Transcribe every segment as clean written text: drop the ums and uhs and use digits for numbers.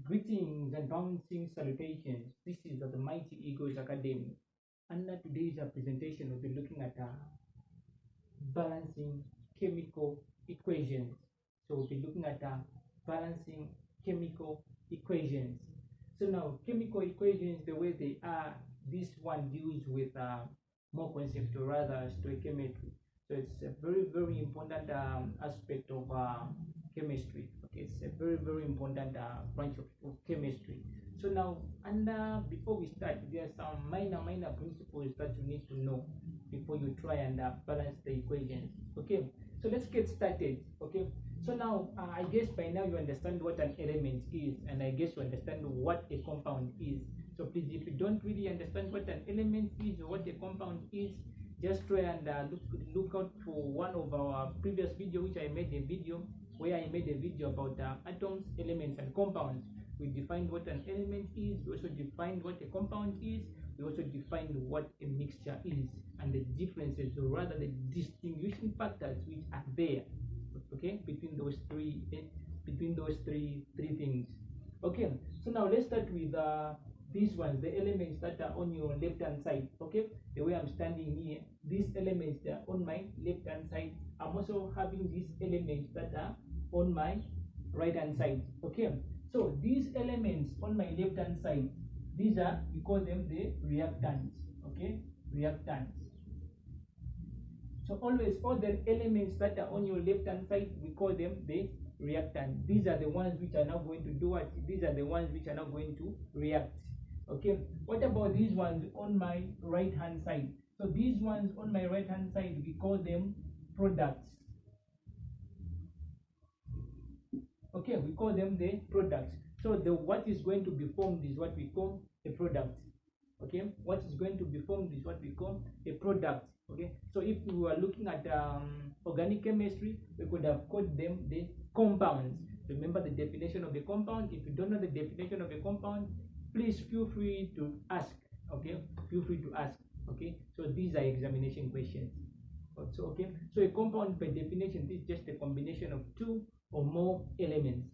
Greetings and bouncing salutations. This is the Mighty Eagles Academy. Under today's presentation, we'll be looking at balancing chemical equations. So we'll be looking at balancing chemical equations. So now, chemical equations, the way they are, this one deals with more conceptual rather stoichiometry. So it's a very, very important aspect of chemistry. Okay, it's a very, very important branch of chemistry. So now, and before we start, there are some minor principles that you need to know before you try and balance the equations. Okay, so let's get started. Okay, so now I guess by now you understand what an element is, and I guess you understand what a compound is. So please, if you don't really understand what an element is or what a compound is, just try and look out for one of our previous video, which I made a video where I made a video about atoms, elements, and compounds. We defined what an element is, we also defined what a compound is, we also defined what a mixture is, and the differences, or rather the distinguishing factors which are there, okay, between those three things. Okay, so now let's start with these ones, the elements that are on your left hand side. Okay, the way I'm standing here, these elements that are on my left hand side, I'm also having these elements that are on my right hand side. Okay, so these elements on my left hand side, these are, we call them the reactants. Okay, reactants. So always all the elements that are on your left hand side, we call them the reactants. These are the ones which are now going to do what? These are the ones which are now going to react. Okay, what about these ones on my right hand side? So these ones on my right hand side, we call them products. Okay, we call them the products. So the what is going to be formed is what we call a product. Okay, what is going to be formed is what we call a product. Okay, so if we were looking at organic chemistry, we could have called them the compounds. Remember the definition of the compound. If you don't know the definition of a compound, please feel free to ask. Okay, feel free to ask. Okay, so these are examination questions. So okay, so a compound by definition is just a combination of two or more elements.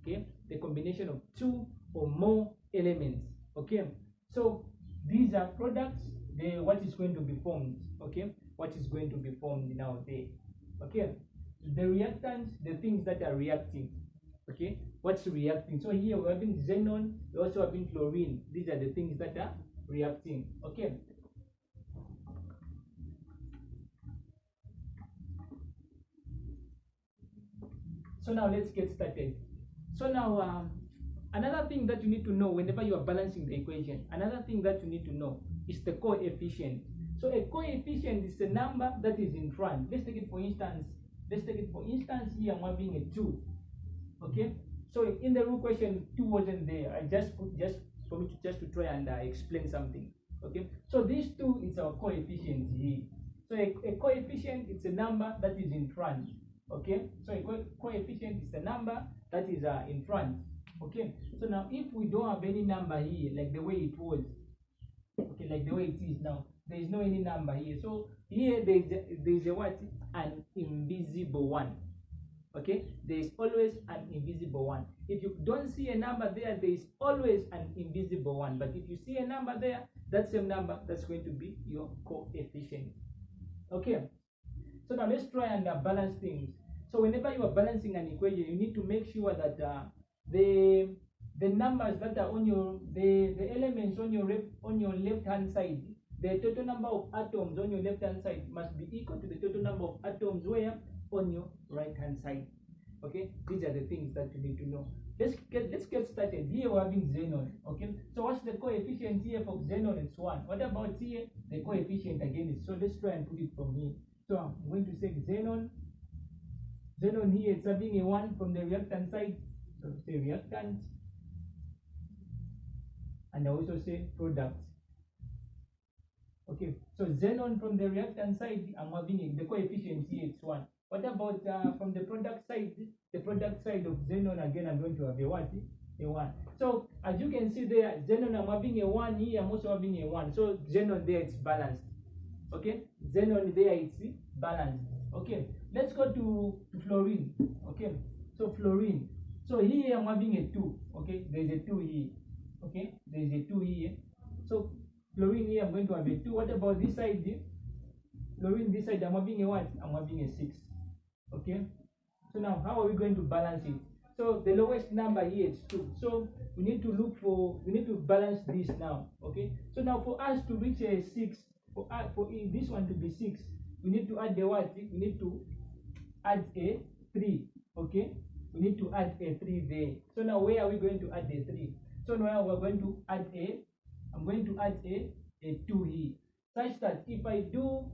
Okay, the combination of two or more elements. Okay, so these are products. What is going to be formed? Okay, what is going to be formed now there? Okay, the reactants, the things that are reacting. Okay, what's reacting? So here we're having xenon, we're also having chlorine. These are the things that are reacting. Okay, so now let's get started. So now another thing that you need to know whenever you are balancing the equation, another thing that you need to know is the coefficient. So a coefficient is a number that is in front. Let's take it for instance. Here I'm having a 2. Okay, so in the rule question 2 wasn't there. I just put just for me to try and explain something. Okay, so these 2 is our coefficient here. So a coefficient is a number that is in front. Okay, so a coefficient is a number that is in front. Okay, so now if we don't have any number here, like the way it was, okay, like the way it is now, there is no any number here. So here there is a what? An invisible one. Okay, there is always an invisible one. If you don't see a number there, there is always an invisible one. But if you see a number there, that same number, that's going to be your coefficient. Okay, so now let's try and balance things. So whenever you are balancing an equation, you need to make sure that the numbers that are on your the elements on your left hand side, the total number of atoms on your left hand side must be equal to the total number of atoms where on your right hand side. Okay, these are the things that you need to know. Let's get started. Here we're having xenon. Okay, so what's the coefficient here for xenon? It's 1. What about here? The coefficient again is, so let's try and put it from here. So I'm going to say xenon here, it's having a 1 from the reactant side. So say reactant, and I also say product. Okay, so xenon from the reactant side, I'm having the coefficient here, it's 1. What about from the product side? The product side of xenon, again, I'm going to have a what? A 1. So as you can see there, xenon, I'm having a 1 here, I'm also having a 1. So xenon there, it's balanced. Okay, xenon there, it's balanced. Okay, let's go to fluorine. Okay, so fluorine. So here I'm having a 2, okay? There's a 2 here, okay? There's a 2 here. So chlorine here, I'm going to have a 2. What about this side here? Chlorine this side, I'm having a what? I'm having a 6, okay? So now, how are we going to balance it? So the lowest number here is 2. So we need to look for, we need to balance this now, okay? So now for us to reach a 6, for this one to be 6, we need to add the what? We need to add a 3, okay? We need to add a 3 there. So now where are we going to add the 3? So now we're going to add a, I'm going to add a 2 here, such that if I do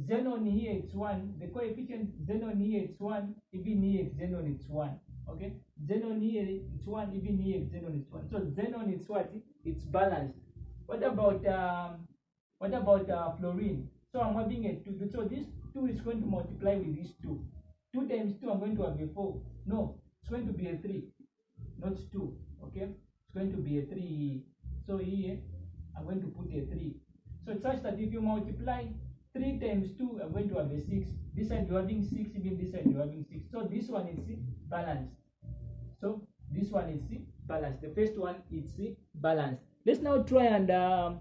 xenon here it's 1, the coefficient xenon here it's 1, even here xenon it's 1, okay? Xenon here it's 1, even here xenon it's 1. So xenon it's what? It's balanced. What about fluorine? So I'm having a 2. So this 2 is going to multiply with this 2. 2 times 2, I'm going to have a 4. No, it's going to be a 3, not 2, okay? It's going to be a 3. So here, I'm going to put a 3. So it's such that if you multiply 3 times 2, I'm going to have a 6. This side you're having 6, even this side you're having 6. So this one is balanced. So this one is balanced. The first one is balanced. Let's now try and go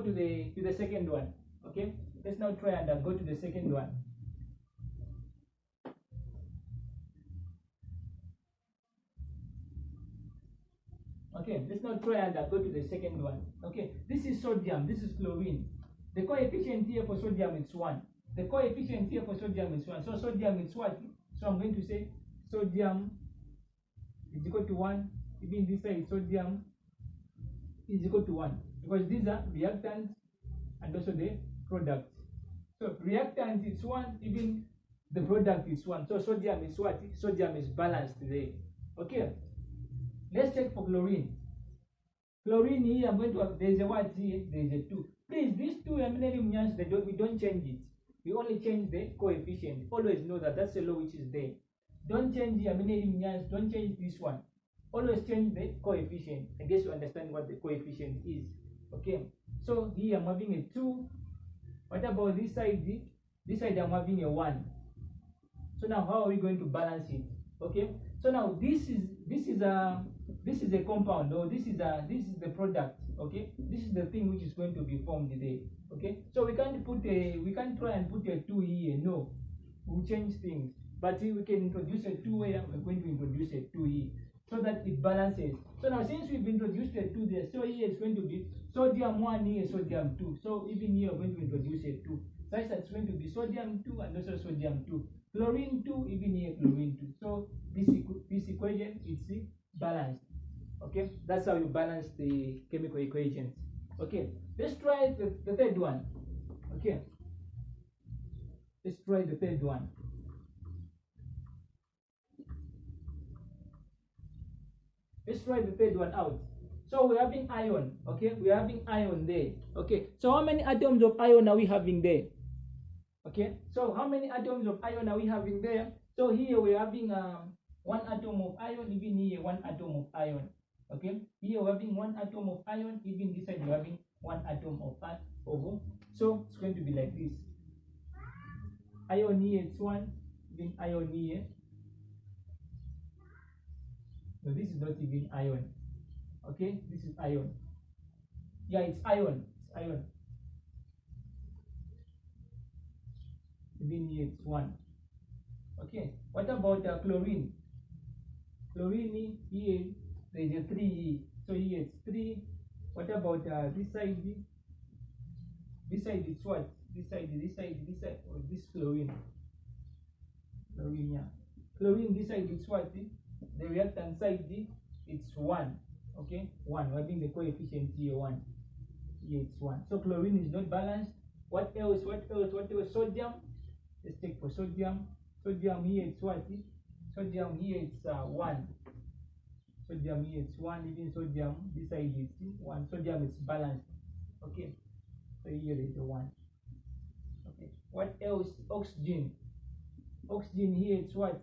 to the second one. Okay? Let's now try and go to the second one. Okay, let's now try and go to the second one. Okay, this is sodium, this is chlorine. The coefficient here for sodium is 1. The coefficient here for sodium is 1. So sodium is what? So I'm going to say sodium is equal to 1. Even this side sodium is equal to 1. Because these are reactants and also the product. So reactant is 1, even the product is 1. So sodium is what? Sodium is balanced there. Okay. Let's check for chlorine. Chlorine here, I'm going to have, there's a what here, there's a 2. Please, these two eminent unions, we don't change it. We only change the coefficient. Always know that that's a law which is there. Don't change the eminent unions, don't change this one. Always change the coefficient. I guess you understand what the coefficient is. Okay. So here I'm having a 2. What about this side? This side I'm having a 1. So now how are we going to balance it? Okay. So now this is a compound, or this is the product. Okay, this is the thing which is going to be formed today. Okay, so we can't try and put a 2 here. No, we'll change things, but we can introduce a 2 here. We're going to introduce a 2 here so that it balances. So now since we've introduced a 2 there, so here it's going to be sodium 1 here, sodium 2. So even here we're going to introduce a 2, such that it's going to be sodium 2 and also sodium 2. Chlorine 2, even here chlorine 2. So this equation is balanced. Okay, that's how you balance the chemical equations. Okay, let's try the third one. Okay, let's try the third one. Let's try the third one out. So we're having iron. Okay, we're having iron there. Okay, so how many atoms of iron are we having there? Okay, so how many atoms of iron are we having there? So here we're having 1 atom of iron, even here 1 atom of iron. Okay, here we're having 1 atom of iron, even this side we're having 1 atom of iron. So it's going to be like this. Iron here it's 1, then iron here. So this is not even iron. Okay, this is iron. Yeah, it's iron. It's iron. Even here it's 1. Okay, what about chlorine? Chlorine here there's a 3. So here it's 3. What about this side? This side is what? This side, or this chlorine. Chlorine, yeah. Chlorine, this side is what? The reactant side, it's 1. Okay, 1. We're having the coefficient here 1. Here it's 1. So chlorine is not balanced. What else? Sodium. Let's check for sodium. Sodium here it's what? Sodium here it's 1. Sodium here it's 1. Even sodium, this side is 1. Sodium is balanced. Okay, so here is the 1. Okay, what else? Oxygen. Oxygen here it's what?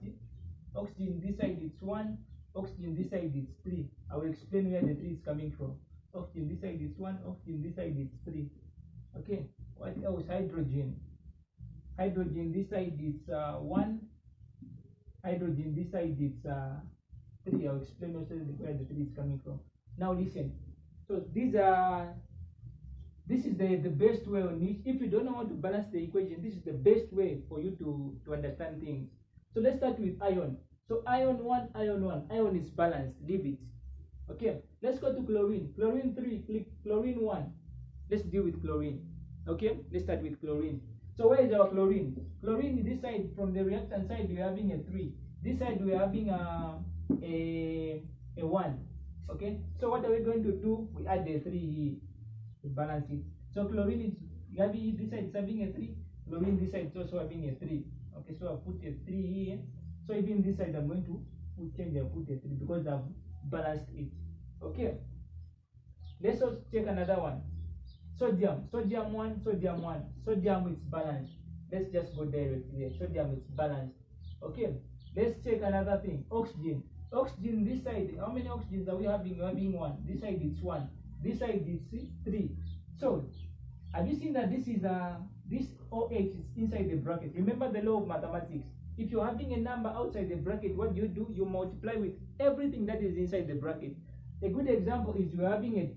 Oxygen this side it's 1. Oxygen this side is 3. I will explain where the 3 is coming from. Oxygen this side is 1. Oxygen this side is 3. Okay, what else? Hydrogen. Hydrogen this side is 1. hydrogen. This side it's 3. I'll explain also where the 3 is coming from. Now listen. So this is the best way on which, if you don't know how to balance the equation, this is the best way for you to understand things. So let's start with iron. So iron 1, iron is balanced, leave it. Okay, let's go to chlorine. Chlorine 3, click chlorine 1. Let's deal with chlorine. Okay, let's start with chlorine. So where is our chlorine? Chlorine, this side, from the reactant side, we're having a 3. This side, we're having a 1. Okay, so what are we going to do? We add the 3 here to balance it. So chlorine is having, this side is having a 3. Chlorine, this side is also having a 3. Okay, so I'll put a 3 here. So even this side, I'm going to change and put a 3 because I've balanced it. Okay, let's also check another one. Sodium 1, sodium 1. Sodium is balanced. Let's just go directly there. Sodium is balanced. Okay, let's check another thing. Oxygen. Oxygen, this side, how many oxygens are we having? We're having 1. This side it's 1. This side it's 3. So have you seen that this is this OH is inside the bracket? Remember the law of mathematics. If you're having a number outside the bracket, what do? You multiply with everything that is inside the bracket. A good example is we're having a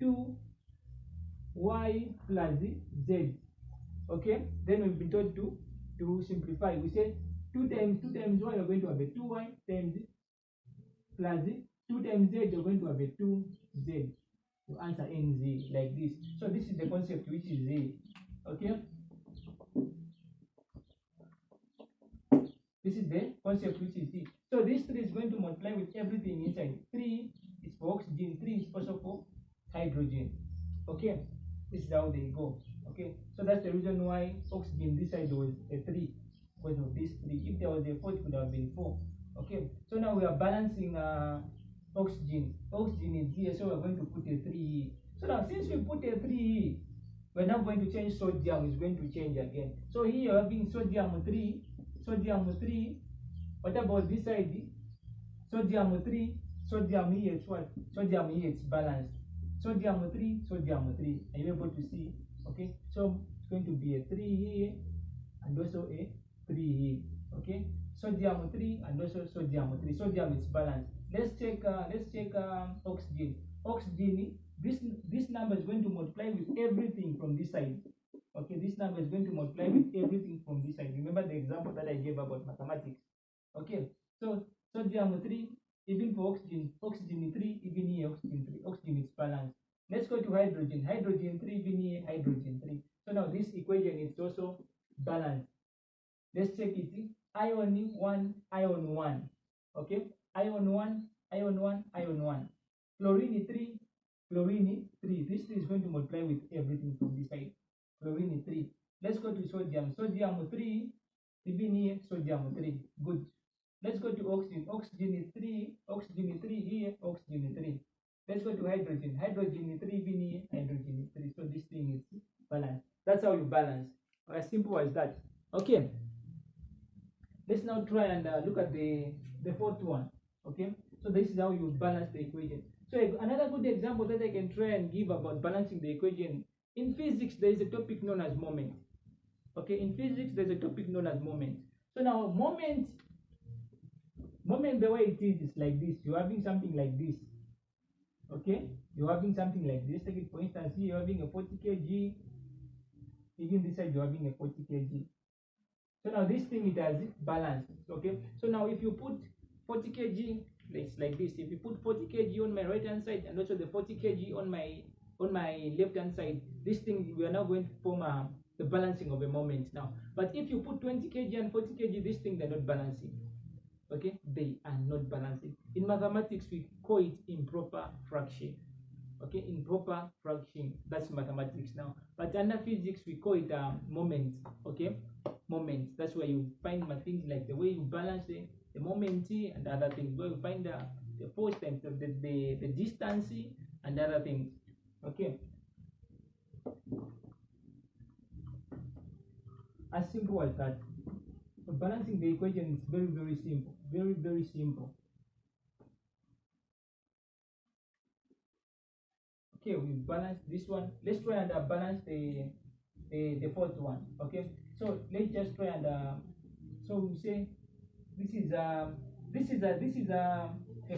2y plus z. Okay, then we've been told to simplify. We say 2 times y, you're going to have a 2y times plus 2 times z, you're going to have a 2z. To answer nz like this. So this is the concept, which is z. Okay, this is the concept, which is z. So this 3 is going to multiply with everything inside. 3 is for oxygen, 3 is also for hydrogen. Okay, this is how they go. Okay, so that's the reason why oxygen this side was a 3, because of this 3. If there was a 4, it could have been 4. Okay, so now we are balancing oxygen. Oxygen is here, so we're going to put a 3 here. So now since we put a 3 here, we're now going to change sodium. Is going to change again. So here you're having sodium 3, sodium 3. What about this side? Sodium 3, sodium here it's what? Sodium here it's balanced. Sodium 3, sodium 3. Are you able to see? Okay, so it's going to be a 3 here and also a 3 here. Okay, sodium 3 and also sodium 3. Sodium is balanced. Let's check oxygen. Oxygen, this number is going to multiply with everything from this side. Okay, this number is going to multiply with everything from this side. Remember the example that I gave about mathematics. Okay, so sodium 3, even for oxygen, oxygen 3, even here oxygen 3. Oxygen is balanced. Let's go to hydrogen. Hydrogen 3, even here hydrogen 3. So now this equation is also balanced. Let's check it. Iron 1, iron 1. Okay, iron 1, iron 1, iron 1. Chlorine 3, chlorine 3. This 3 is going to multiply with everything from this side. Chlorine 3. Let's go to sodium. Sodium 3, even here sodium 3. Good. Let's go to oxygen. Oxygen 3, oxygen 3 here, oxygen 3. Let's go to hydrogen. Hydrogen 3, even here hydrogen 3. So this thing is balanced. That's how you balance. As simple as that. Okay. Let's now try and look at the fourth one. Okay, so this is how you balance the equation. So another good example that I can try and give about balancing the equation. In physics, there is a topic known as moment. Okay, in physics, there's a topic known as moment. So now moment, the way it is like this. You're having something like this. Okay, you're having something like this. Take it for instance, here you're having a 40 kg. Even this side, you're having a 40 kg. So now this thing, it has balance. Okay, so now if you put 40 kg, it's like this. If you put 40 kg on my right hand side and also the 40 kg on my left hand side, this thing, we are now going to form the balancing of a moment now. But if you put 20 kg and 40 kg, this thing, they're not balancing. Okay, they are not balancing. In mathematics, we call it improper fraction. Okay, improper fraction. That's mathematics now. But under physics, we call it moment. Okay, moment. That's where you find things like the way you balance the moment and other things. Where you find the force times the distance and other things. Okay. As simple as that. So balancing the equation is very, very simple. Very, very simple. Okay, we balance this one. Let's try and balance the fourth one. Okay, so let's just try and so we say this is a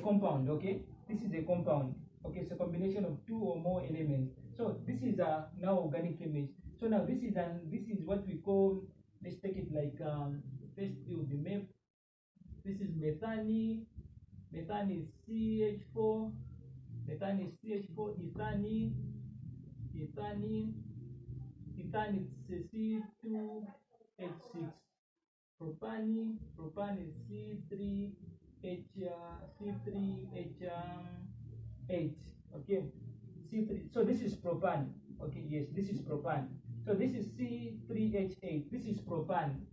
compound, okay? This is a compound, okay? It's a combination of two or more elements. So this is now organic chemistry. So now this is what we call, let's take it like first it will be this is methane. Methane is CH4. Methane is CH4. Ethane. Ethane is C2H6. Propane is C3H8. Okay, C3. So this is propane. Okay, yes, this is propane. So this is C3H8. This is propane.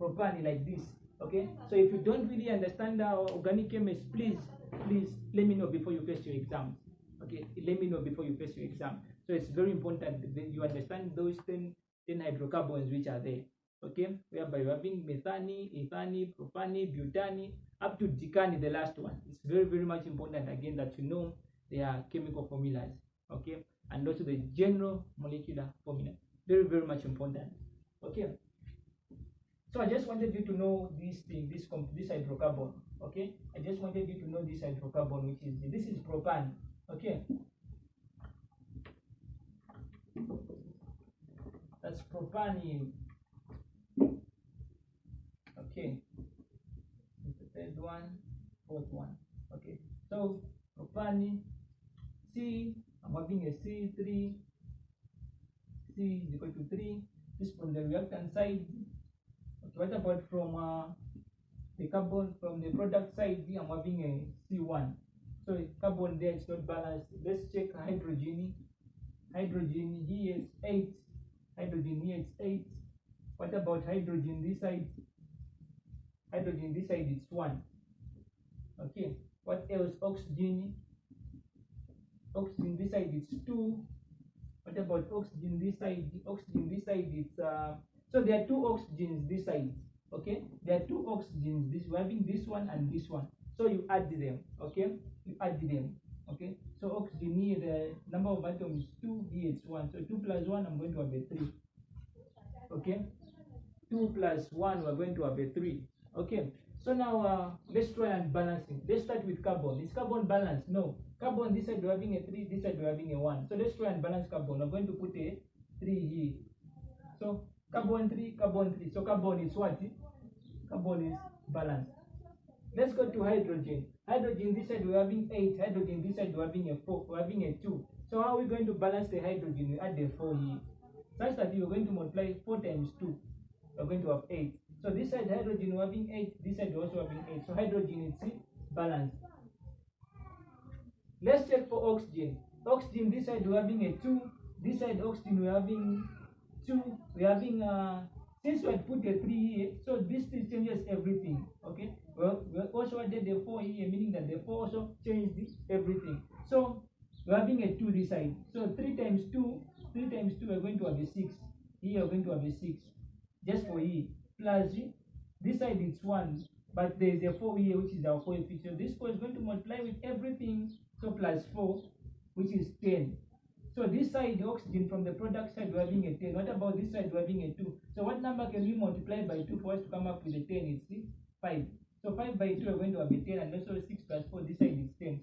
Propane like this. Okay, so if you don't really understand organic chemistry, please let me know before you face your exams. Okay, let me know before you face your exam. So it's very important that you understand those 10 hydrocarbons which are there. Okay, whereby you're having methane, ethane, propane, butane, up to decane, the last one. It's very much important again that you know their chemical formulas. Okay, and also the general molecular formula. Very much important. Okay. So I just wanted you to know this thing, this hydrocarbon. Okay, I just wanted you to know this hydrocarbon, which is this is propane. Okay, that's propane. Okay, the third one, fourth one. Okay, so propane. I'm having a C3. C is equal to 3. This from the reactant side. What about from the carbon from the product side? I'm having a C1. So carbon there is not balanced. Let's check hydrogen. Hydrogen here is 8. Hydrogen here is 8. What about hydrogen this side? Hydrogen this side is 1. Okay. What else? Oxygen. Oxygen this side is 2. What about oxygen this side? Oxygen this side is so there are 2 oxygens this side. Okay, there are 2 oxygens. We're having this one and this one. So you add them. Okay, you add them. Okay, so oxygen here, the number of atoms is 2. Here it's 1. So 2 plus 1, I'm going to have a 3. Okay, 2 plus 1, we're going to have a 3. Okay, so now let's try and balancing. Let's start with carbon. Is carbon balanced? No. Carbon this side we're having a 3. This side we're having a 1. So let's try and balance carbon. I'm going to put a 3 here. So carbon 3, carbon 3. So carbon is what? Carbon is balanced. Let's go to hydrogen. Hydrogen this side we're having 8. Hydrogen this side we're having a 4. We're having a 2. So how are we going to balance the hydrogen? We add the 4 here. Such that you're going to multiply 4 times 2. We're going to have 8. So this side hydrogen we're having 8. This side we're also having 8. So hydrogen is balanced. Let's check for oxygen. Oxygen this side we're having a 2. This side oxygen we're having 2. We're having since we had put a 3 here, so this changes everything. Okay, well, we also added the 4 here, meaning that the 4 also changed everything. So we're having a 2 this side. So 3 times 2, we're going to have a 6. Here we're going to have a 6. Just for here. Plus this side it's 1, but there is a 4 here, which is our coefficient. This 4 is going to multiply with everything. So plus 4, which is 10. So this side, the oxygen from the product side, we're having a 10. What about this side? We're having a 2. So what number can we multiply by 2 for us to come up with a 10? It's 5. So 5 by 2, we're going to have a 10, and also 6 plus 4, this side is 10.